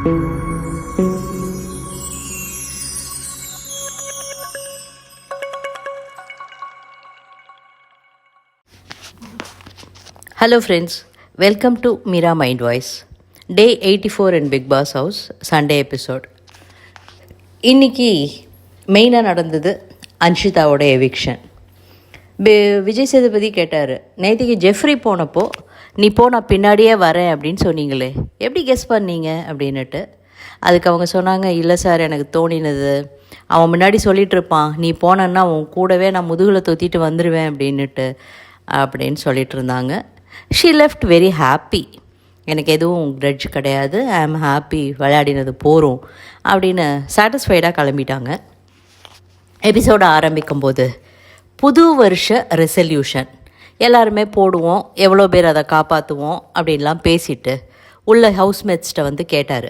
Hello friends, welcome to Mira Mind Voice. Day 84 in Big Boss House, Sunday episode. இன்னைக்கு மெயினாக நடந்தது அன்ஷிதாவோட eviction. Vijay Sethupathi கேட்டார், நேற்றுக்கு ஜெஃப்ரி போனப்போ நீ போனால் பின்னாடியே வரேன் அப்படின்னு சொன்னீங்களே, எப்படி கெஸ் பண்ணீங்க அப்படின்னுட்டு. அதுக்கு அவங்க சொன்னாங்க, இல்லை சார் எனக்கு தோணினது, அவன் முன்னாடி சொல்லிகிட்டு இருப்பான் நீ போனன்னா அவன் கூடவே நான் முதுகில் தொத்திட்டு வந்துடுவேன் அப்படின்னு சொல்லிட்டு இருந்தாங்க. She left very happy. எனக்கு எதுவும் கிரட்ஜ் கிடையாது, ஐ ஆம் ஹாப்பி, விளையாடினது போகிறோம் அப்படின்னு சாட்டிஸ்ஃபைடாக கிளம்பிட்டாங்க. எபிசோடை ஆரம்பிக்கும்போது புது வருஷ ரெசல்யூஷன் எல்லாருமே போடுவோம், எவ்வளோ பேர் அதை காப்பாற்றுவோம் அப்படின்லாம் பேசிட்டு உள்ள ஹவுஸ்மேட்ஸ்கிட்ட வந்து கேட்டார்,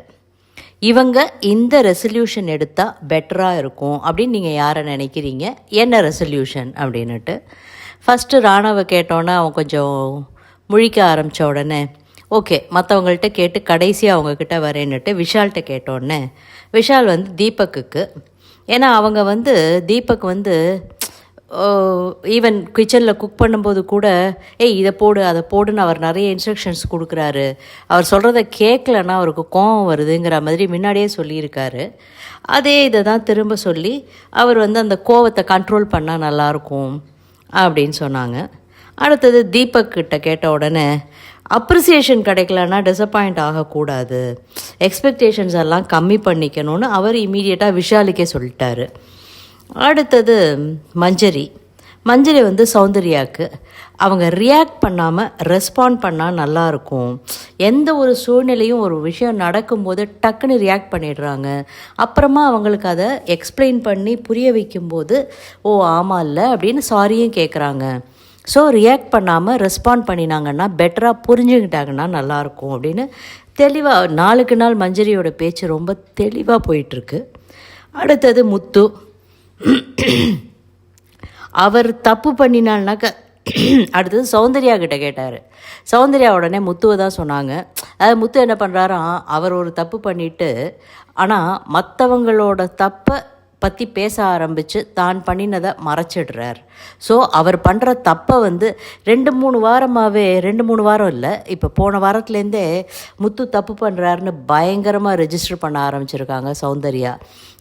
இவங்க இந்த ரெசல்யூஷன் எடுத்தால் பெட்டராக இருக்கும் அப்படின்னு நீங்கள் யாரை நினைக்கிறீங்க, என்ன ரெசல்யூஷன் அப்படின்னுட்டு. ஃபஸ்ட்டு ராணவை கேட்டோன்னே அவன் கொஞ்சம் முழிக்க ஆரம்பித்த உடனே ஓகே மற்றவங்கள்ட்ட கேட்டு கடைசியாக அவங்கக்கிட்ட வரேன்னுட்டு விஷால்கிட்ட கேட்டோடனே விஷால் வந்து தீபக்குக்கு, ஏன்னா அவங்க வந்து தீபக் வந்து ஈவன் கிச்சனில் குக் பண்ணும்போது கூட இதை போடு அதை போடுன்னு அவர் நிறைய இன்ஸ்ட்ரக்ஷன்ஸ் கொடுக்குறாரு, அவர் சொல்கிறத கேட்கலன்னா அவருக்கு கோபம் வருதுங்கிற மாதிரி முன்னாடியே சொல்லியிருக்காரு. அதே இதை தான் திரும்ப சொல்லி அவர் வந்து அந்த கோவத்தை கண்ட்ரோல் பண்ணால் நல்லாயிருக்கும் அப்படின்னு சொன்னாங்க. அடுத்தது தீபக் கிட்ட கேட்ட உடனே அப்ரிசியேஷன் கிடைக்கலன்னா டிசப்பாயிண்ட் ஆகக்கூடாது, எக்ஸ்பெக்டேஷன்ஸ் எல்லாம் கம்மி பண்ணிக்கணும்னு அவர் இமீடியட்டாக விஷாலுக்கே சொல்லிட்டாரு. அடுத்தது மஞ்சரி வந்து சௌந்தர்யாவுக்கு, அவங்க ரியாக்ட் பண்ணாமல் ரெஸ்பாண்ட் பண்ணால் நல்லாயிருக்கும், எந்த ஒரு சூழ்நிலையும் ஒரு விஷயம் நடக்கும்போது டக்குன்னு ரியாக்ட் பண்ணிடுறாங்க, அப்புறமா அவங்களுக்கு அதை எக்ஸ்பிளைன் பண்ணி புரிய வைக்கும்போது ஓ ஆமாம் இல்லை அப்படின்னு சாரியும் கேட்குறாங்க. ஸோ ரியாக்ட் பண்ணாமல் ரெஸ்பாண்ட் பண்ணினாங்கன்னா பெட்டராக புரிஞ்சுக்கிட்டாங்கன்னா நல்லாயிருக்கும் அப்படின்னு தெளிவாக நாளுக்கு நாள் மஞ்சரியோட பேச்சு ரொம்ப தெளிவாக போயிட்டுருக்கு. அடுத்தது முத்து, அவர் தப்பு பண்ணினால்னாக்க அடுத்தது சௌந்தர்யா கிட்ட கேட்டார். சௌந்தர்யா உடனே முத்துவை தான் சொன்னாங்க. அதாவது முத்து என்ன பண்ணுறாராம், அவர் ஒரு தப்பு பண்ணிவிட்டு ஆனால் மற்றவங்களோட தப்பை பற்றி பேச ஆரம்பித்து தான் பண்ணினதை மறைச்சிடுறார். ஸோ அவர் பண்ணுற தப்பை வந்து 2-3 வாரம் இல்லை, இப்போ போன வாரத்துலேருந்தே முத்து தப்பு பண்ணுறாருன்னு பயங்கரமாக ரெஜிஸ்டர் பண்ண ஆரம்பிச்சிருக்காங்க சௌந்தர்யா.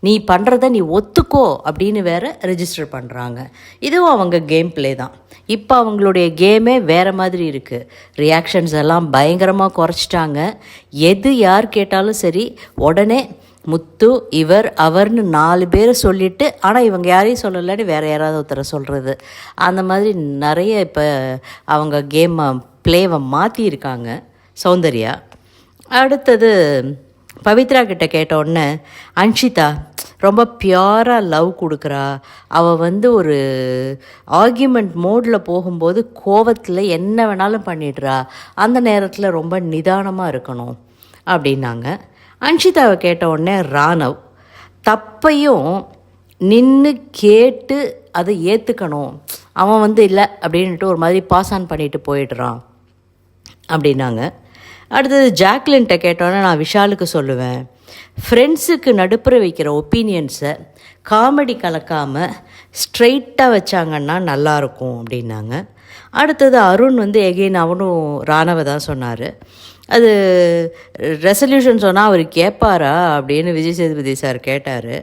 நீ பண்ணுறத நீ ஒத்துக்கோ அப்படின்னு வேறு ரெஜிஸ்டர் பண்ணுறாங்க. இதுவும் அவங்க கேம் பிளே தான். இப்போ அவங்களுடைய கேமே வேறு மாதிரி இருக்குது. ரியாக்ஷன்ஸ் எல்லாம் பயங்கரமாக குறைச்சிட்டாங்க. எது யார் கேட்டாலும் சரி உடனே முத்து இவர் அவர்னு 4 பேரை சொல்லிவிட்டு ஆனால் இவங்க யாரையும் சொல்லலைன்னு வேறு யாராவது ஒருத்தரை சொல்கிறது, அந்த மாதிரி நிறைய இப்போ அவங்க கேமை ப்ளேவை மாற்றியிருக்காங்க சௌந்தர்யா. அடுத்தது பவித்ரா கிட்ட கேட்டோடனே அன்ஷிதா ரொம்ப பியூராக லவ் கொடுக்குறா, அவள் வந்து ஒரு ஆர்கியூமெண்ட் மோடில் போகும்போது கோவத்தில் என்ன வேணாலும் பண்ணிடுறா, அந்த நேரத்தில் ரொம்ப நிதானமாக இருக்கணும் அப்படின்னாங்க. அன்ஷிதாவை கேட்ட உடனே ராணவ் தப்பையும் நின்று கேட்டு அதை ஏற்றுக்கணும், அவன் வந்து இல்லை அப்படின்ட்டு ஒரு மாதிரி பாஸ் ஆன் பண்ணிட்டு போயிடுறான் அப்படின்னாங்க. அடுத்தது ஜாக்லின்கிட்ட கேட்டோன்னே நான் விஷாலுக்கு சொல்லுவேன், ஃப்ரெண்ட்ஸுக்கு நடுப்புற வைக்கிற ஒப்பீனியன்ஸை காமெடி கலக்காமல் ஸ்ட்ரெயிட்டாக வச்சாங்கன்னா நல்லாயிருக்கும் அப்படின்னாங்க. அடுத்தது அருண் வந்து எகெயின் அவனும் ராணவை தான் சொன்னார். அது ரெசல்யூஷன் சொன்னால் அவர் கேட்பாரா அப்படின்னு விஜய் சேதுபதி சார் கேட்டார்.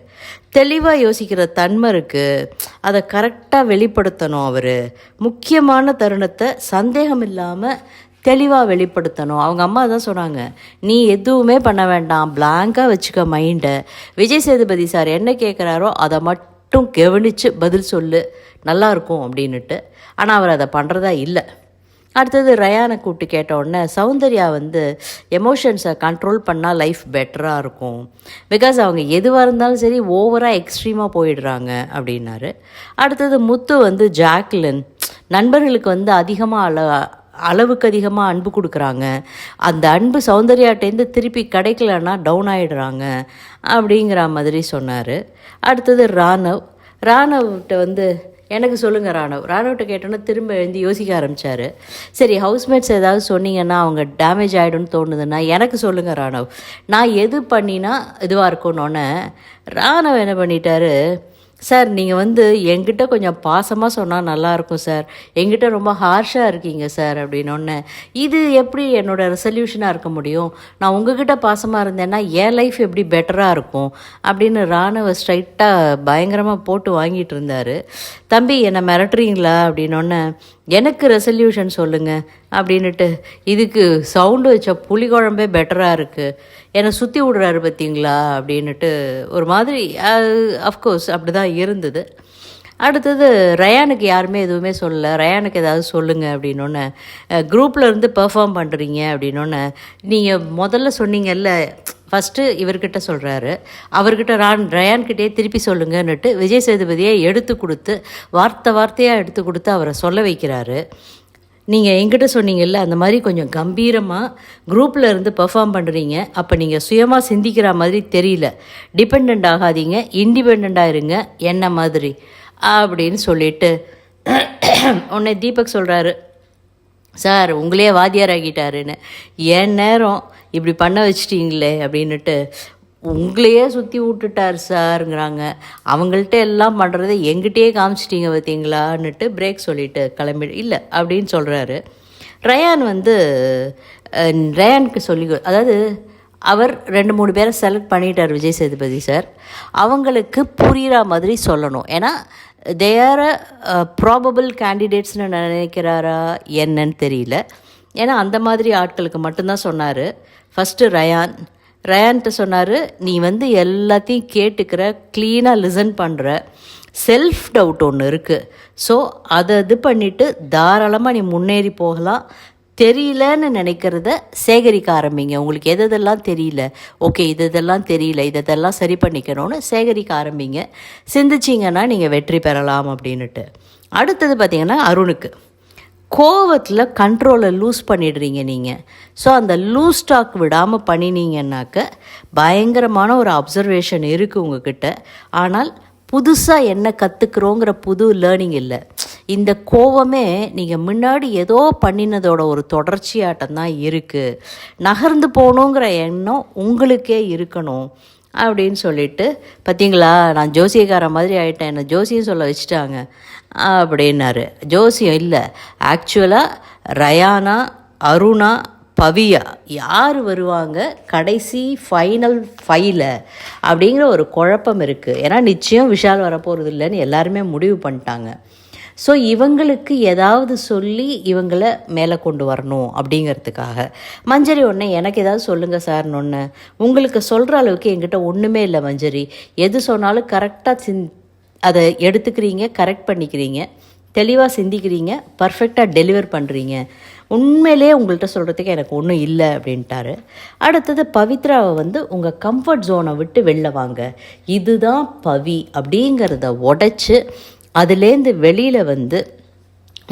தெளிவாக யோசிக்கிற தன்மை இருக்குது, அதை கரெக்டாக வெளிப்படுத்தணும். அவர் முக்கியமான தருணத்தை சந்தேகம் இல்லாமல் தெளிவாக வெளிப்படுத்தணும். அவங்க அம்மா தான் சொன்னாங்க, நீ எதுவுமே பண்ண வேண்டாம், பிளாங்காக வச்சுக்க மைண்டை, விஜய் சேதுபதி சார் என்ன கேட்குறாரோ அதை மட்டும் கவனித்து பதில் சொல்லு, நல்லாயிருக்கும் அப்படின்னுட்டு. ஆனால் அவர் அதை பண்ணுறதா இல்லை. அடுத்தது ரயானை கூப்பிட்டு கேட்ட உடனே சௌந்தர்யா வந்து எமோஷன்ஸை கண்ட்ரோல் பண்ணால் லைஃப் பெட்டராக இருக்கும், பிகாஸ் அவங்க எதுவாக இருந்தாலும் சரி ஓவராக எக்ஸ்ட்ரீமாக போயிடுறாங்க அப்படின்னாரு. அடுத்தது முத்து வந்து ஜாக்லின் நண்பர்களுக்கு வந்து அளவுக்கு அதிகமாக அன்பு கொடுக்குறாங்க, அந்த அன்பு சௌந்தர்யாட்டேருந்து திருப்பி கிடைக்கலன்னா டவுன் ஆகிடுறாங்க அப்படிங்கிற மாதிரி சொன்னார். அடுத்தது ராணவ்கிட்ட வந்து எனக்கு சொல்லுங்கள் ராணுவட்ட கேட்டோன்னா திரும்ப எழுந்து யோசிக்க ஆரம்பித்தார். சரி, ஹவுஸ்மேட்ஸ் ஏதாவது சொன்னீங்கன்னா அவங்க டேமேஜ் ஆகிடும்னு தோணுதுன்னா எனக்கு சொல்லுங்கள் ராணவ், நான் எது பண்ணினா இதுவாக இருக்கும்னோடனே ராணவ் என்ன பண்ணிட்டாரு, சார் நீங்கள் என்கிட்ட கொஞ்சம் பாசமாக சொன்னால் நல்லாயிருக்கும் சார், என்கிட்ட ரொம்ப ஹார்ஷாக இருக்கீங்க சார் அப்படின்னோடனே, இது எப்படி என்னோடய ரெசல்யூஷனாக இருக்க முடியும், நான் உங்ககிட்ட பாசமாக இருந்தேன்னா என் லைஃப் எப்படி பெட்டராக இருக்கும் அப்படின்னு ராணுவ ஸ்ட்ரைட்டாக பயங்கரமாக போட்டு வாங்கிட்டு இருந்தார். தம்பி என்னை மிரட்டுறீங்களா அப்படின்னோடனே, எனக்கு ரெசல்யூஷன் சொல்லுங்கள் அப்படின்னுட்டு, இதுக்கு சவுண்டு வச்ச புளி குழம்பே பெட்டராக இருக்குது, என்னை சுற்றி விடுறாரு பார்த்தீங்களா அப்படின்னுட்டு ஒரு மாதிரி. அஃப்கோர்ஸ் அப்படி தான் இருந்தது. அடுத்தது ரயானுக்கு யாருமே எதுவுமே சொல்லலை. ரயானுக்கு ஏதாவது சொல்லுங்கள் அப்படின்னோடனே, குரூப்பில் இருந்து பெர்ஃபார்ம் பண்ணுறீங்க அப்படின்னோடனே, நீங்கள் முதல்ல சொன்னீங்கல்ல, ஃபஸ்ட்டு இவர்கிட்ட சொல்கிறாரு, அவர்கிட்ட ரயான்கிட்டே திருப்பி சொல்லுங்கன்னுட்டு விஜய் சேதுபதியை எடுத்து கொடுத்து வார்த்தையாக எடுத்து கொடுத்து அவரை சொல்ல வைக்கிறாரு. நீங்கள் என்கிட்ட சொன்னீங்கல்ல, அந்த மாதிரி கொஞ்சம் கம்பீரமாக குரூப்பில் இருந்து பெர்ஃபார்ம் பண்ணுறீங்க, அப்போ நீங்கள் சுயமாக சிந்திக்கிற மாதிரி தெரியல, டிபெண்ட் ஆகாதீங்க, இண்டிபெண்ட்டாக இருங்க என்ன மாதிரி அப்படின்னு சொல்லிட்டு உடனே தீபக் சொல்கிறாரு, சார் உங்களே வாத்தியார் ஆகிட்டாருன்னு, என் நேரம் இப்படி பண்ண வச்சிட்டிங்களே அப்படின்னுட்டு உங்களையே சுற்றி விட்டுட்டார் சாருங்கிறாங்க. அவங்கள்ட்ட எல்லாம் பண்ணுறதை எங்கிட்டே காமிச்சிட்டிங்க பார்த்தீங்களான்னுட்டு பிரேக் சொல்லிவிட்டு கிளம்பி இல்லை அப்படின்னு சொல்கிறாரு. ரயானுக்கு சொல்லி, அதாவது அவர் 2-3 பேரை செலக்ட் பண்ணிட்டார் விஜய் சேதுபதி சார். அவங்களுக்கு புரிகிற மாதிரி சொல்லணும். ஏன்னா தே ஆர் ப்ராபபிள் கேண்டிடேட்ஸ்னு நினைக்கிறாரா என்னன்னு தெரியல. ஏன்னா அந்த மாதிரி ஆட்களுக்கு மட்டும்தான் சொன்னார். ஃபஸ்ட்டு ரயான்கிட்ட சொன்னார், நீ எல்லாத்தையும் கேட்டுக்கிற, க்ளீனாக லிசன் பண்ணுற, செல்ஃப் டவுட் ஒன்று இருக்குது, ஸோ அதை இது பண்ணிவிட்டு தாராளமாக நீ முன்னேறி போகலாம், தெரியலன்னு நினைக்கிறத சேகரிக்க ஆரம்பிங்க. உங்களுக்கு எதெல்லாம் தெரியல, ஓகே இதெல்லாம் தெரியல, இதெல்லாம் சரி பண்ணிக்கணும்னு சேகரிக்க ஆரம்பிங்க, சிந்திச்சிங்கன்னா நீங்கள் வெற்றி பெறலாம் அப்படின்னுட்டு. அடுத்தது பார்த்திங்கன்னா அருணுக்கு கோவத்தில் கண்ட்ரோலை லூஸ் பண்ணிடுறீங்க நீங்கள். ஸோ அந்த லூஸ் ஸ்டாக் விடாமல் பண்ணினீங்கன்னாக்க பயங்கரமான ஒரு அப்சர்வேஷன் இருக்குது உங்ககிட்ட. ஆனால் புதுசாக என்ன கற்றுக்குறோங்கிற புது லேர்னிங் இல்லை. இந்த கோவமே நீங்கள் முன்னாடி ஏதோ பண்ணினதோட ஒரு தொடர்ச்சியாட்டம் தான் இருக்குது. நகர்ந்து போகணுங்கிற எண்ணம் உங்களுக்கே இருக்கணும் அப்படின்னு சொல்லிட்டு, பார்த்தீங்களா நான் ஜோசியக்கார மாதிரி ஆகிட்டேன், என்னை ஜோசியம் சொல்ல வச்சுட்டாங்க அப்படின்னாரு. ஜோசியம் இல்லை, ஆக்சுவலாக ரயானா, அருணா, பவியா யார் வருவாங்க கடைசி ஃபைனல் 5ல் அப்படிங்கிற ஒரு குழப்பம் இருக்குது. ஏன்னா நிச்சயம் விஷால் வரப்போகிறது இல்லைன்னு எல்லாருமே முடிவு பண்ணிட்டாங்க. ஸோ இவங்களுக்கு ஏதாவது சொல்லி இவங்களை மேலே கொண்டு வரணும் அப்படிங்கிறதுக்காக மஞ்சரி ஒன்று எனக்கு ஏதாவது சொல்லுங்கள் சார்னு ஒன்று. உங்களுக்கு சொல்கிற அளவுக்கு என்கிட்ட ஒன்றுமே இல்லை மஞ்சரி, எது சொன்னாலும் கரெக்டாக அதை எடுத்துக்கிறீங்க, கரெக்ட் பண்ணிக்கிறீங்க, தெளிவாக சிந்திக்கிறீங்க, பர்ஃபெக்டாக டெலிவர் பண்ணுறீங்க, உண்மையிலே உங்கள்கிட்ட சொல்கிறதுக்கு எனக்கு ஒன்றும் இல்லை அப்படின்ட்டாரு. அடுத்தது பவித்ராவை உங்கள் கம்ஃபர்ட் ஜோனை விட்டு வெளில வாங்க, இதுதான் பவி அப்படிங்கிறத உடைச்சி அதுலேருந்து வெளியில்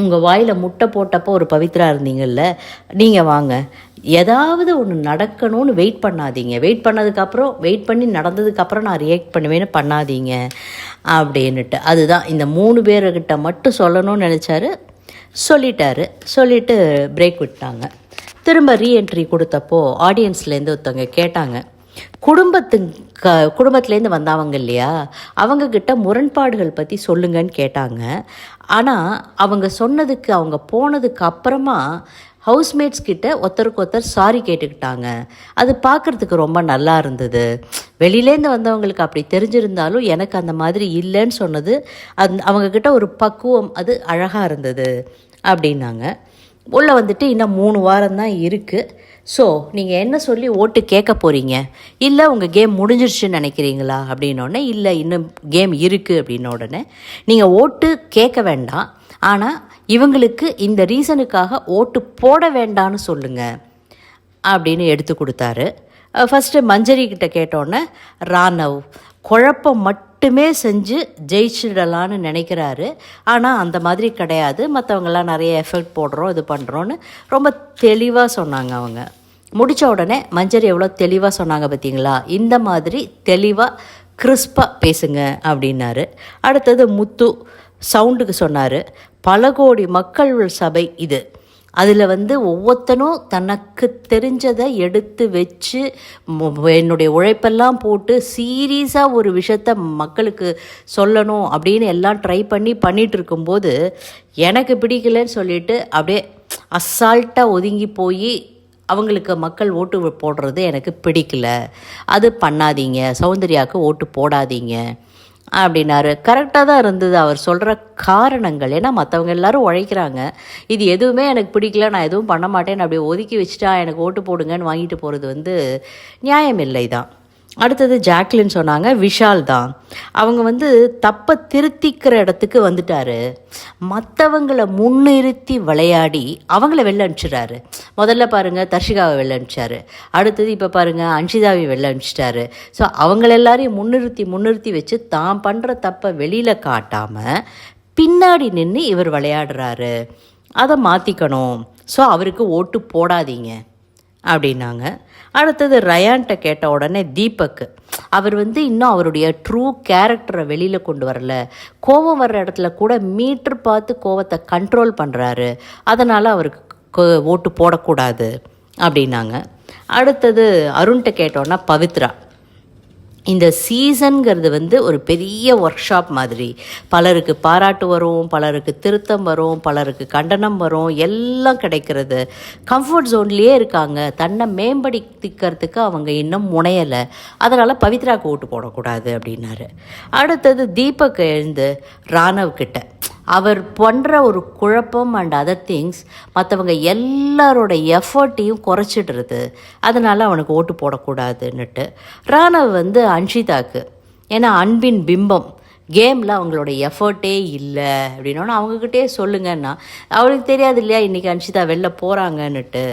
உங்கள் வாயில் முட்டை போட்டப்போ ஒரு பவித்ரா இருந்தீங்கள்ல, நீங்கள் வாங்க, ஏதாவது ஒன்று நடக்கணும்னு வெயிட் பண்ணாதீங்க, வெயிட் பண்ணி நடந்ததுக்கப்புறம் நான் ரியாக்ட் பண்ணுவேன்னு பண்ணாதீங்க அப்படின்னுட்டு. அதுதான் இந்த 3 பேர்கிட்ட மட்டும் சொல்லணும்னு நினச்சாரு, சொல்லிட்டு பிரேக் விட்டாங்க. திரும்ப ரீஎன்ட்ரி கொடுத்தப்போ ஆடியன்ஸ்லேருந்து ஒருத்தவங்க கேட்டாங்க, குடும்பத்துலேருந்து வந்தவங்க இல்லையா, அவங்கக்கிட்ட முரண்பாடுகள் பற்றி சொல்லுங்கன்னு கேட்டாங்க. ஆனால் அவங்க சொன்னதுக்கு, அவங்க போனதுக்கு அப்புறமா ஹவுஸ்மேட்ஸ் கிட்ட ஒருத்தருக்கு சாரி கேட்டுக்கிட்டாங்க. அது பார்க்குறதுக்கு ரொம்ப நல்லா இருந்தது. வெளியிலேருந்து வந்தவங்களுக்கு அப்படி தெரிஞ்சிருந்தாலும் எனக்கு அந்த மாதிரி இல்லைன்னு சொன்னது அவங்கக்கிட்ட ஒரு பக்குவம், அது அழகாக இருந்தது அப்படின்னாங்க. உள்ளே இன்னும் 3 வாரம் தான் இருக்குது. ஸோ நீங்கள் என்ன சொல்லி ஓட்டு கேட்க போகிறீங்க, இல்லை உங்கள் கேம் முடிஞ்சிருச்சுன்னு நினைக்கிறீங்களா அப்படின்னோடனே, இல்லை இன்னும் கேம் இருக்குது அப்படின்ன உடனே நீங்கள் ஓட்டு கேட்க வேண்டாம், ஆனால் இவங்களுக்கு இந்த ரீசனுக்காக ஓட்டு போட வேண்டான்னு சொல்லுங்கள் அப்படின்னு எடுத்து கொடுத்தாரு. ஃபஸ்ட்டு மஞ்சரி கிட்ட கேட்டோன்னே ராணவ் குழப்பம் மட்டுமே செஞ்சு ஜெயிச்சிடலான்னு நினைக்கிறாரு. ஆனால் அந்த மாதிரி கிடையாது, மற்றவங்களாம் நிறைய எஃபெக்ட் போடுறோம், இது பண்ணுறோன்னு ரொம்ப தெளிவாக சொன்னாங்க. அவங்க முடித்த உடனே மஞ்சரி எவ்வளோ தெளிவாக சொன்னாங்க பார்த்தீங்களா, இந்த மாதிரி தெளிவாக கிறிஸ்பாக பேசுங்க அப்படின்னாரு. அடுத்தது முத்து, சவுண்டுக்கு சொன்னார். பல கோடி மக்கள் சபை இது. அதில் வந்து ஒவ்வொருத்தனும் தனக்கு தெரிஞ்சதை எடுத்து வச்சு என்னுடைய உழைப்பெல்லாம் போட்டு சீரியஸாக ஒரு விஷயத்த மக்களுக்கு சொல்லணும் அப்படின்னு எல்லாம் ட்ரை பண்ணிட்டு இருக்கும்போது எனக்கு பிடிக்கலன்னு சொல்லிட்டு அப்படியே அசால்ட்டாக ஒதுங்கி போய் அவங்களுக்கு மக்கள் ஓட்டு போடுறது எனக்கு பிடிக்கல, அது பண்ணாதீங்க, சௌந்தர்யாவுக்கு ஓட்டு போடாதீங்க அப்படின்னாரு. கரெக்டாக தான் இருந்தது அவர் சொல்கிற காரணங்கள். ஏன்னா மற்றவங்க எல்லோரும் உழைக்கிறாங்க, இது எதுவுமே எனக்கு பிடிக்கல, நான் எதுவும் பண்ண மாட்டேன்னு அப்படியே ஒதுக்கி வச்சுட்டா எனக்கு ஓட்டு போடுங்கன்னு வாங்கிட்டு போகிறது வந்து நியாயமில்லை தான். அடுத்தது ஜாக்லின் சொன்னாங்க, விஷால் தான். அவங்க வந்து தப்பை திருத்திக்கிற இடத்துக்கு வந்துட்டார். மற்றவங்களை முன்னிறுத்தி விளையாடி அவங்கள வெளில அனுப்பிச்சிடாரு. முதல்ல பாருங்கள் தர்ஷிகாவை வெளில அனுப்பிச்சாரு, அடுத்தது இப்போ பாருங்கள் அன்ஷிதாவை வெளில அனுப்பிச்சிட்டாரு. ஸோ அவங்களெல்லாரையும் முன்னிறுத்தி வச்சு தான் பண்ணுற தப்பை வெளியில் காட்டாமல் பின்னாடி நின்று இவர் விளையாடுறாரு. அதை மாற்றிக்கணும். ஸோ அவருக்கு ஓட்டு போடாதீங்க அப்படின்னாங்க. அடுத்தது ரயான்கிட்ட கேட்ட உடனே தீபக், அவர் வந்து இன்னும் அவருடைய ட்ரூ கேரக்டரை வெளியில் கொண்டு வரல, கோபம் வர்ற இடத்துல கூட மீட்டர் பார்த்து கோபத்தை கண்ட்ரோல் பண்ணுறாரு, அதனால் அவருக்கு ஓட்டு போடக்கூடாது அப்படின்னாங்க. அடுத்தது அருண்கிட்ட கேட்டோன்னா பவித்ரா, இந்த சீசனுங்கிறது வந்து ஒரு பெரிய ஒர்க் ஷாப் மாதிரி. பலருக்கு பாராட்டு வரும், பலருக்கு திருத்தம் வரும், பலருக்கு கண்டனம் வரும், எல்லாம் கிடைக்கிறது. கம்ஃபர்ட் ஜோன்லேயே இருக்காங்க, தன்னை மேம்படுத்திக்கிறதுக்கு அவங்க இன்னும் முனையலை, அதனால் பவித்ராவுக்கு ஓட்டு போடக்கூடாது அப்படின்னாரு. அடுத்தது தீபக் எழுந்து ராணவ்கிட்ட அவர் பண்ணுற ஒரு குழப்பம் அண்ட் அதர் திங்ஸ் மற்றவங்க எல்லாரோட எஃபர்ட்டையும் குறைச்சிடுறது, அதனால் அவனுக்கு ஓட்டு போடக்கூடாதுன்னுட்டு. ராணவ் வந்து அன்ஷிதாக்கு, ஏன்னா அன்பின் பிம்பம், கேமில் அவங்களோட எஃபர்ட்டே இல்லை அப்படின்னா அவங்கக்கிட்டே சொல்லுங்கன்னா, அவளுக்கு தெரியாது இல்லையா இன்றைக்கி அன்ஷிதா வெளில போகிறாங்கன்னுட்டு.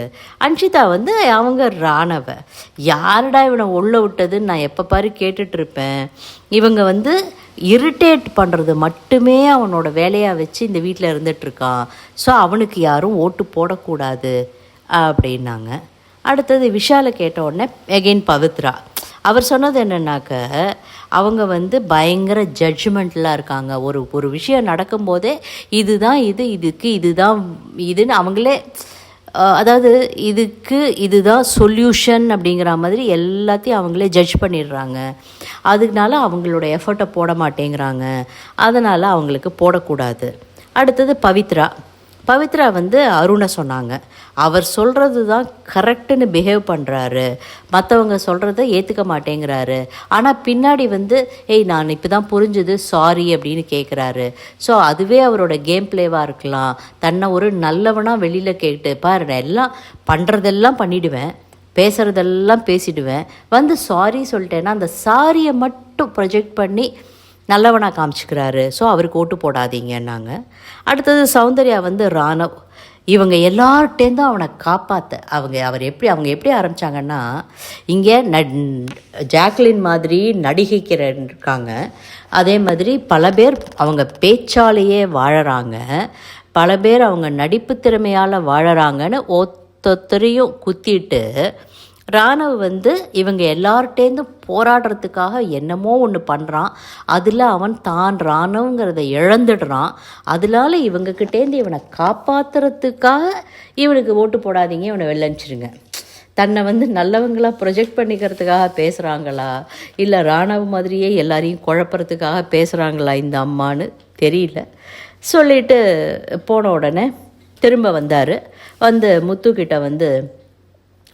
அன்ஷிதா வந்து அவங்க ராணவை யாருடா இவனை உள்ள விட்டதுன்னு நான் எப்போ பாரு கேட்டுட்ருப்பேன். இவங்க வந்து இரிட்டேட் பண்ணுறது மட்டுமே அவனோட வேலையாக வச்சு இந்த வீட்டில் இருந்துகிட்ருக்கான், ஸோ அவனுக்கு யாரும் ஓட்டு போடக்கூடாது அப்படின்னாங்க. அடுத்தது விஷாலை கேட்ட உடனே எகெயின் பவித்ரா, அவர் சொன்னது என்னன்னாக்க அவங்க வந்து பயங்கர ஜட்ஜ்மெண்ட்லாம் இருக்காங்க. ஒரு விஷயம் நடக்கும்போதே இதுதான் இதுக்கு இதுதான் இதுன்னு அவங்களே, அதாவது இதுதான் சொல்யூஷன் அப்படிங்கிற மாதிரி எல்லாத்தையும் அவங்களே ஜட்ஜ் பண்ணிடுறாங்க. அதனால அவங்களோட எஃபர்ட்டை போட மாட்டேங்கிறாங்க, அதனால் அவங்களுக்கு போடக்கூடாது. அடுத்தது பவித்ரா வந்து அருணை சொன்னாங்க, அவர் சொல்கிறது தான் கரெக்டுன்னு பிஹேவ் பண்ணுறாரு, மற்றவங்க சொல்கிறத ஏற்றுக்க மாட்டேங்கிறாரு, ஆனால் பின்னாடி வந்து நான் இப்போ தான் புரிஞ்சுது சாரி அப்படின்னு கேட்குறாரு. ஸோ அதுவே அவரோட கேம் பிளேவாக இருக்கலாம். தன்னை ஒரு நல்லவனாக வெளியில் கேட்டு பாரு, நான் எல்லாம் பண்ணுறதெல்லாம் பண்ணிவிடுவேன், பேசுகிறதெல்லாம் பேசிடுவேன், வந்து சாரி சொல்லிட்டேன்னா அந்த சாரியை மட்டும் ப்ரொஜெக்ட் பண்ணி நல்லவனாக காமிச்சிக்கிறாரு, ஸோ அவருக்கு ஓட்டு போடாதீங்கன்னாங்க. அடுத்தது சௌந்தர்யா வந்து ராணவ், இவங்க எல்லார்ட்டேருந்தும் அவனை காப்பாற்ற அவங்க எப்படி ஆரம்பித்தாங்கன்னா, இங்கே ஜாக்லின் மாதிரி நடிகைக்கிற இருக்காங்க, அதே மாதிரி பல பேர் அவங்க பேச்சாலேயே வாழறாங்க, பல பேர் அவங்க நடிப்பு திறமையால் வாழறாங்கன்னு ஒத்தொத்தரையும் குத்திட்டு ராணவ் வந்து இவங்க எல்லார்ட்டேருந்து போராடுறதுக்காக என்னமோ ஒன்று பண்ணுறான். அதில் அவன் தான் ராணவங்கிறத இழந்துடுறான். அதனால இவங்கக்கிட்டேருந்து இவனை காப்பாற்றுறதுக்காக இவனுக்கு ஓட்டு போடாதீங்க, இவனை வெள்ளஞ்சிருங்க. தன்னை வந்து நல்லவங்களாக ப்ரொஜெக்ட் பண்ணிக்கிறதுக்காக பேசுகிறாங்களா, இல்லை ராணவ் மாதிரியே எல்லாரையும் குழப்பறதுக்காக பேசுகிறாங்களா இந்த அம்மானு தெரியல. சொல்லிட்டு போன உடனே திரும்ப வந்தார். வந்து முத்துக்கிட்ட வந்து,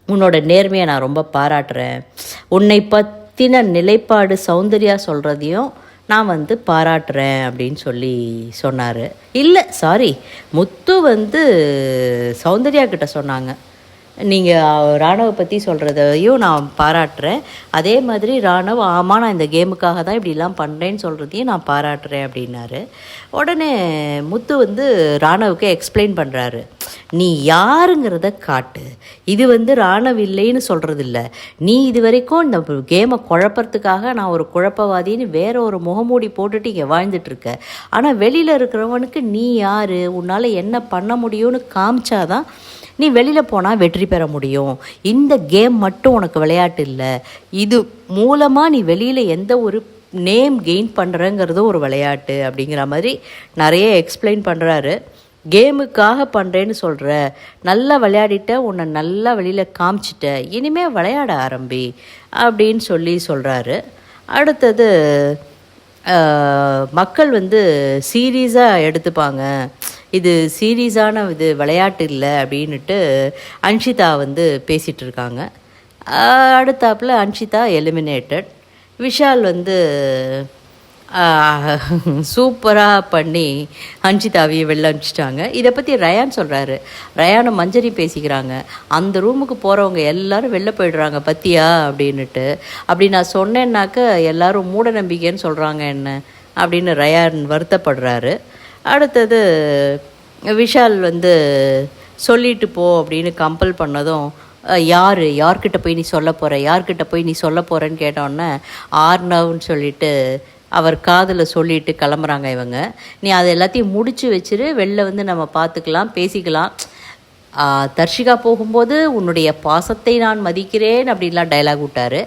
உன்னோட நேர்மையை நான் ரொம்ப பாராட்டுறேன், உன்னை பற்றின நிலைப்பாடு சௌந்தர்யா சொல்கிறதையும் நான் வந்து பாராட்டுறேன் அப்படின்னு சொல்லி சொன்னார். இல்லை சாரி, முத்து வந்து சௌந்தர்யா கிட்ட சொன்னாங்க, நீங்கள் ராணவை பற்றி சொல்கிறதையும் நான் பாராட்டுறேன், அதே மாதிரி ராணவ் ஆமாம் நான் இந்த கேமுக்காக தான் இப்படிலாம் பண்ணுறேன்னு சொல்கிறதையும் நான் பாராட்டுறேன் அப்படின்னாரு. உடனே முத்து வந்து ராணவுக்கு எக்ஸ்பிளைன் பண்ணுறாரு, நீ யாருங்கிறத காட்டு, இது வந்து ராணவ் இல்லைன்னு சொல்கிறது இல்லை, நீ இது வரைக்கும் இந்த கேமை குழப்பறதுக்காக நான் ஒரு குழப்பவாதின்னு வேற ஒரு முகமூடி போட்டுட்டு இங்கே வாழ்ந்துட்டுருக்க, ஆனால் வெளியில் இருக்கிறவனுக்கு நீ யார், உன்னால் என்ன பண்ண முடியும்னு காமிச்சாதான் நீ வெளியில் போனால் வெற்றி பெற முடியும். இந்த கேம் மட்டும் உனக்கு விளையாட்டு இல்லை, இது மூலமாக நீ வெளியில் எந்த ஒரு நேம் கெயின் பண்ணுறேங்கிறதும் ஒரு விளையாட்டு அப்படிங்கிற மாதிரி நிறைய எக்ஸ்பிளைன் பண்ணுறாரு. கேமுக்காக பண்ணுறேன்னு சொல்கிற, நல்லா விளையாடிட்ட, உன்னை நல்லா வெளியில் காமிச்சிட்ட, இனிமேல் விளையாட ஆரம்பி அப்படின்னு சொல்கிறாரு. அடுத்தது மக்கள் வந்து சீரியஸாக எடுத்துப்பாங்க, இது சீரியஸான இது விளையாட்டு இல்லை அப்படின்ட்டு அன்ஷிதா வந்து பேசிகிட்டு இருக்காங்க. அடுத்தாப்பில் அன்ஷிதா எலிமினேட்டட். விஷால் வந்து சூப்பராக பண்ணி அன்ஷிதாவையை வெளில அனுப்பிச்சிட்டாங்க. இதை பற்றி ரயான் சொல்கிறாரு. ரயானும் மஞ்சரி பேசிக்கிறாங்க. அந்த ரூமுக்கு போகிறவங்க எல்லோரும் வெளில போயிடுறாங்க பத்தியா அப்படின்னுட்டு. அப்படி நான் சொன்னேன்னாக்க எல்லோரும் மூட நம்பிக்கைன்னு சொல்கிறாங்க என்ன அப்படின்னு ரயான் வருத்தப்படுறாரு. அடுத்தது விஷால் வந்து சொல்லிட்டு போ அப்படின்னு கம்பல் பண்ணதும், யார்கிட்ட போய் நீ சொல்ல போகிற, யார்கிட்ட போய் நீ சொல்ல போகிறேன்னு கேட்டோன்னே ஆர்னவ்னு சொல்லிட்டு அவர் காதில் சொல்லிட்டு கிளம்புறாங்க இவங்க. நீ அதை எல்லாத்தையும் முடித்து வச்சுரு, வெளில வந்து நம்ம பார்த்துக்கலாம், பேசிக்கலாம். தர்ஷிகா போகும்போது உன்னுடைய பாசத்தை நான் மதிக்கிறேன் அப்படின்லாம் டைலாக் விட்டார்.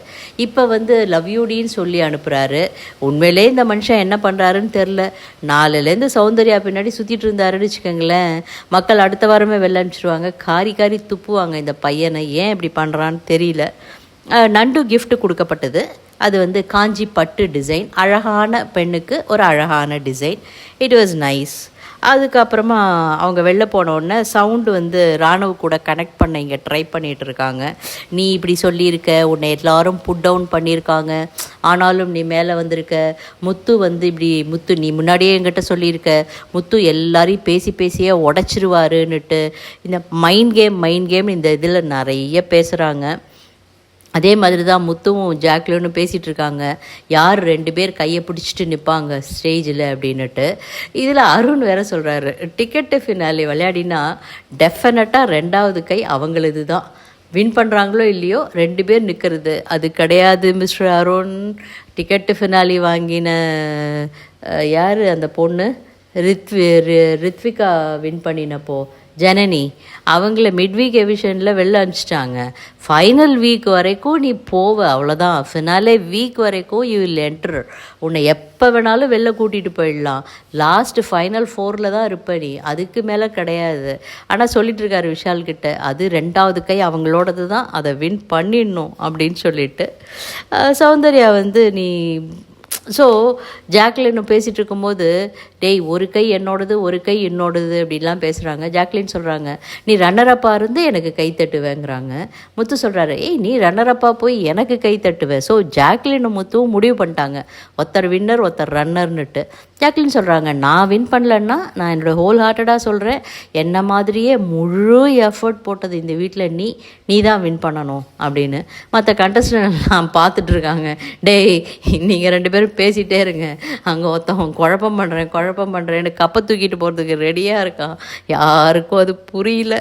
இப்போ வந்து லவ் யூடின்னு சொல்லி அனுப்புகிறாரு. உண்மையிலே இந்த மனுஷன் என்ன பண்ணுறாருன்னு தெரில. நாலுலேருந்து சௌந்தர்யா பின்னாடி சுற்றிட்டு இருந்தாருன்னு வச்சுக்கோங்களேன், மக்கள் அடுத்த வாரமே வெளில அனுப்பிச்சிடுவாங்க, காரி துப்புவாங்க இந்த பையனை. ஏன் இப்படி பண்ணுறான்னு தெரியல. நண்டு கிஃப்ட் கொடுக்கப்பட்டது. அது வந்து காஞ்சி பட்டு டிசைன், அழகான பெண்ணுக்கு ஒரு அழகான டிசைன். It was nice. அதுக்கப்புறமா அவங்க வெளில போனோடனே சவுண்டு வந்து ராணுவ கூட கனெக்ட் பண்ண இங்கே ட்ரை பண்ணிகிட்டு இருக்காங்க. நீ இப்படி சொல்லியிருக்க, உன்னை எல்லாரும் புட் டவுன் பண்ணியிருக்காங்க, ஆனாலும் நீ மேலே வந்திருக்க. முத்து வந்து இப்படி, முத்து நீ முன்னாடியே என்கிட்ட சொல்லியிருக்க, முத்து எல்லாரையும் பேசியே உடச்சிருவாருன்னுட்டு இந்த மைண்ட் கேம் இந்த இதில் நிறைய பேசுகிறாங்க. அதே மாதிரி தான் முத்துவும் ஜாக்லினும் பேசிகிட்டு இருக்காங்க, யார் 2 பேர் கையை பிடிச்சிட்டு நிற்பாங்க ஸ்டேஜில் அப்படின்னுட்டு. இதில் அருண் வேறு சொல்கிறாரு, டிக்கெட்டு ஃபினாலே விளையாடினா டெஃபினட்டாக 2வது கை அவங்களது தான். வின் பண்ணுறாங்களோ இல்லையோ 2 பேர் நிற்கிறது அது கிடையாது மிஸ்டர் அருண். டிக்கெட்டு ஃபினாலி வாங்கின யார் அந்த பொண்ணு, ரித்விகா வின் பண்ணினப்போ ஜனனி, அவங்கள மிட்வீக் எவிஷனில் வெளில அனுப்பிச்சிட்டாங்க. ஃபைனல் வீக் வரைக்கும் நீ போவ, அவ்வளோதான். ஃபினாலே வீக் வரைக்கும் யூ வில் என்டர். உன்னை எப்போ வேணாலும் வெளில கூட்டிகிட்டு போயிடலாம். லாஸ்ட்டு ஃபைனல் 4 தான் இருப்ப நீ, அதுக்கு மேலே கிடையாது. ஆனால் சொல்லிட்டு இருக்காரு விஷால்கிட்ட, அது 2வது கை அவங்களோடது தான், அதை வின் பண்ணிடணும் அப்படின்னு சொல்லிட்டு. சௌந்தர்யா வந்து நீ ஸோ ஜாக்லின் பேசிகிட்டு இருக்கும்போது, டேய் ஒரு கை என்னோடது ஒரு கை என்னோடது அப்படின்லாம் பேசுகிறாங்க. ஜாக்லின் சொல்கிறாங்க, நீ ரன்னரப்பாக இருந்து எனக்கு கை தட்டுவேங்கிறாங்க. முத்து சொல்கிறாரு, நீ ரன்னரப்பாக போய் எனக்கு கை தட்டுவேன். ஸோ ஜாக்லின் முத்துவும் முடிவு பண்ணிட்டாங்க, ஒருத்தர் வின்னர் ஒருத்தர் ரன்னர்னுட்டு. ஜாக்லின் சொல்கிறாங்க, நான் வின் பண்ணலன்னா நான் என்னோடய ஹோல் ஹார்ட்டடாக சொல்கிறேன், என்ன மாதிரியே முழு எஃபர்ட் போட்டது இந்த வீட்டில் நீ தான் வின் பண்ணணும் அப்படின்னு. மற்ற கண்டஸ்டன்ட் நான் பார்த்துட்ருக்காங்க, டேய் நீங்கள் 2 பேரும் பேசிகிட்டே இருங்க, அங்கே ஒருத்தவன் குழப்பம் பண்ணுறேன்னு கப்பை தூக்கிட்டு போகிறதுக்கு ரெடியாக இருக்கான். யாருக்கும் அது புரியல.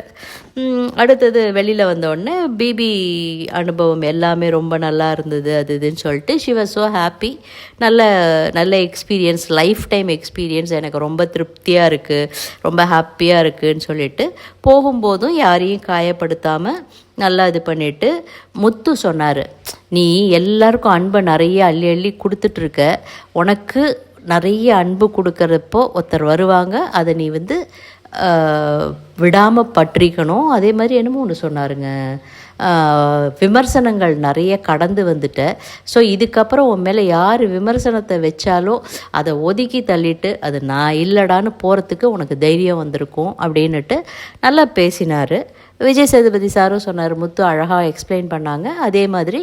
அடுத்தது வெளியில் வந்தோடனே பிபி அனுபவம் எல்லாமே ரொம்ப நல்லா இருந்தது, அது இதுன்னு சொல்லிட்டு ஷி வாஸ் ஸோ ஹாப்பி. நல்ல எக்ஸ்பீரியன்ஸ், லைஃப் டைம் எக்ஸ்பீரியன்ஸ், எனக்கு ரொம்ப திருப்தியாக இருக்குது, ரொம்ப ஹாப்பியாக இருக்குதுன்னு சொல்லிட்டு போகும்போதும் யாரையும் காயப்படுத்தாமல் நல்லா இது பண்ணிவிட்டு முத்து சொன்னார், நீ எல்லாருக்கும் அன்பை நிறைய அள்ளி கொடுத்துட்ருக்க, உனக்கு நிறைய அன்பு கொடுக்குறப்போ ஒருத்தர் வருவாங்க, அதை நீ வந்து விடாமல் பற்றிக்கணும். அதே மாதிரி என்னமோ ஒன்று சொன்னாருங்க, விமர்சனங்கள் நிறைய கடந்து வந்துட்ட, ஸோ இதுக்கப்புறம் உன் மேலே யார் விமர்சனத்தை வச்சாலும் அதை ஒதுக்கி தள்ளிட்டு அது நான் இல்லடான்னு போகிறதுக்கு உனக்கு தைரியம் வந்திருக்கும் அப்படின்னுட்டு நல்லா பேசினார். விஜய் சேதுபதி சாரும் சொன்னார், முத்து அழகாக எக்ஸ்பிளைன் பண்ணாங்க. அதே மாதிரி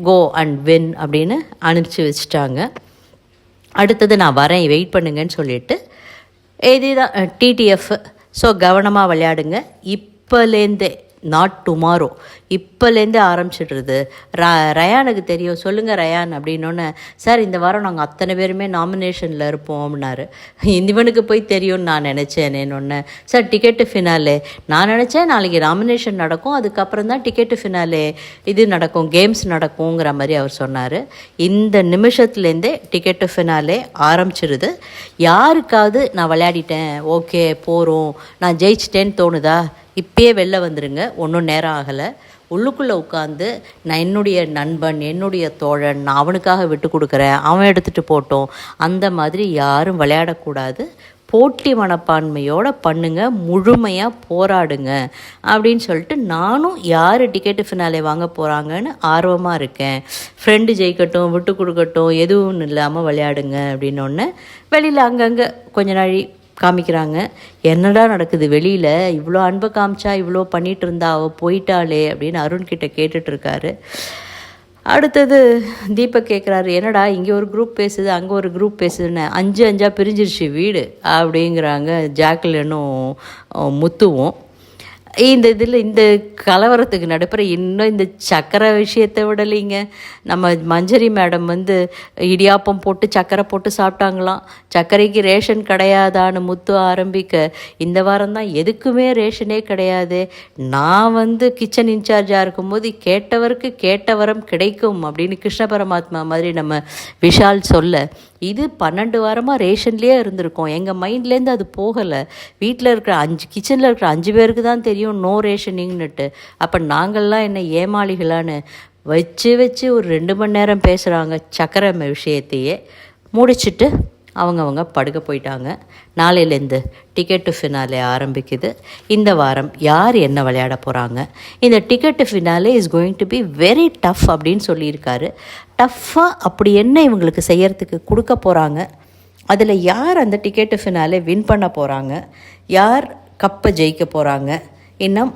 கோ அண்ட் வின் அப்படின்னு அனுப்பிச்சி வச்சுட்டாங்க. அடுத்தது நான் வரேன் வெயிட் பண்ணுங்கன்னு சொல்லிட்டு இதுதான் டிடிஎஃப். ஸோ கவனமாக விளையாடுங்க, இப்போலேருந்தே, நாட் டுமாரோ, இப்போலேருந்தே ஆரம்பிச்சிடுறது. ரயானுக்கு தெரியும், சொல்லுங்கள் ரயான் அப்படின்னோடனே, சார் இந்த வாரம் நாங்கள் அத்தனை பேருமே நாமினேஷனில் இருப்போம் அப்படின்னாரு. இவனுக்கு போய் தெரியும்னு நான் நினச்சேன். என்னொன்று, சார் டிக்கெட்டு ஃபினாலே, நான் நினச்சேன் நாளைக்கு நாமினேஷன் நடக்கும், அதுக்கப்புறம் தான் டிக்கெட்டு ஃபினாலே இது நடக்கும், கேம்ஸ் நடக்குங்கிற மாதிரி அவர் சொன்னார். இந்த நிமிஷத்துலேருந்தே டிக்கெட்டு ஃபினாலே ஆரம்பிச்சிருது. யாருக்காவது நான் விளையாடிட்டேன், ஓகே போகிறோம், நான் ஜெயிச்சிட்டேன்னு தோணுதா, இப்பயே வெளில வந்துடுங்க, ஒன்றும் நேரம் ஆகலை. உள்ளுக்குள்ளே உட்காந்து நான் என்னுடைய நண்பன், என்னுடைய தோழன், நான் அவனுக்காக விட்டு கொடுக்குறேன், அவன் எடுத்துகிட்டு போட்டோம், அந்த மாதிரி யாரும் விளையாடக்கூடாது. போட்டி மனப்பான்மையோடு பண்ணுங்க, முழுமையாக போராடுங்க அப்படின்னு சொல்லிட்டு நானும் யார் டிக்கெட்டு ஃபினாலே வாங்க போகிறாங்கன்னு ஆர்வமாக இருக்கேன். ஃப்ரெண்டு ஜெயிக்கட்டும், விட்டு கொடுக்கட்டும், எதுவும் இல்லாமல் விளையாடுங்க அப்படின்னோடனே வெளியில் அங்கங்கே கொஞ்ச நாள் காமிக்கிறாங்க. என்னடா நடக்குது வெளியில், இவ்வளோ அன்பை காமிச்சா இவ்வளோ பண்ணிகிட்டு இருந்தா அவள் போயிட்டாளே அப்படின்னு அருண்கிட்ட கேட்டுட்ருக்காரு. அடுத்தது தீபக் கேட்குறாரு, என்னடா இங்கே ஒரு குரூப் பேசுது, அங்கே ஒரு குரூப் பேசுதுன்னு 5 பிரிஞ்சிருச்சு வீடு அப்படிங்கிறாங்க ஜாக்லினும் முத்துவும். இந்த கலவரத்துக்கு நடுப்புற இன்னும் இந்த சக்கரை விஷயத்தை விடலைங்க. நம்ம மஞ்சரி மேடம் இடியாப்பம் போட்டு சக்கரை போட்டு சாப்பிட்டாங்களாம். சர்க்கரைக்கு ரேஷன் கிடையாதான்னு முத்து ஆரம்பிக்க, இந்த வாரம் தான் எதுக்குமே ரேஷனே கிடையாது, நான் கிச்சன் இன்சார்ஜாக இருக்கும்போது கேட்டவருக்கு கேட்ட வரம் கிடைக்கும் அப்படின்னு கிருஷ்ண பரமாத்மா மாதிரி நம்ம விஷால் சொல்ல, இது 12 வாரமாக ரேஷன்லேயே இருந்திருக்கோம், எங்கள் மைண்ட்லேருந்து அது போகலை. வீட்டில் இருக்கிற கிச்சனில் இருக்கிற 5 பேருக்கு தான் தெரியும் நோ ரேஷனிங்னுட்டு. அப்போ நாங்கள்லாம் என்ன ஏமாளிகளான்னு வச்சு ஒரு 2 மணி நேரம் பேசுகிறாங்க சக்கரை விஷயத்தையே. முடிச்சுட்டு அவங்க படுக்க போயிட்டாங்க. நாளையிலேருந்து டிக்கெட்டு ஃபினாலே ஆரம்பிக்குது. இந்த வாரம் யார் என்ன விளையாட போகிறாங்க, இந்த ticket finale is going to be very tough அப்படின்னு சொல்லியிருக்காரு. டஃப்பாக அப்படி என்ன இவங்களுக்கு செய்யறதுக்கு கொடுக்க போகிறாங்க, அதில் யார் அந்த டிக்கெட்டு ஃபினாலே வின் பண்ண போகிறாங்க, யார் கப்பை ஜெயிக்க போகிறாங்க, இன்னும்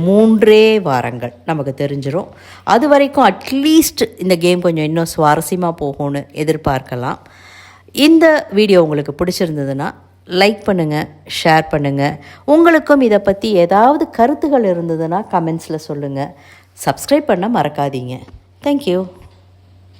3 வாரங்கள் நமக்கு தெரிஞ்சிடும். அது வரைக்கும் அட்லீஸ்ட் இந்த கேம் கொஞ்சம் இன்னும் சுவாரஸ்யமாக போகும்னு எதிர்பார்க்கலாம். இந்த வீடியோ உங்களுக்கு பிடிச்சிருந்ததுன்னா லைக் பண்ணுங்கள், ஷேர் பண்ணுங்கள். உங்களுக்கும் இதை பற்றி ஏதாவது கருத்துகள் இருந்ததுன்னா கமெண்ட்ஸில் சொல்லுங்கள். சப்ஸ்கிரைப் பண்ண மறக்காதீங்க. தேங்க்யூ.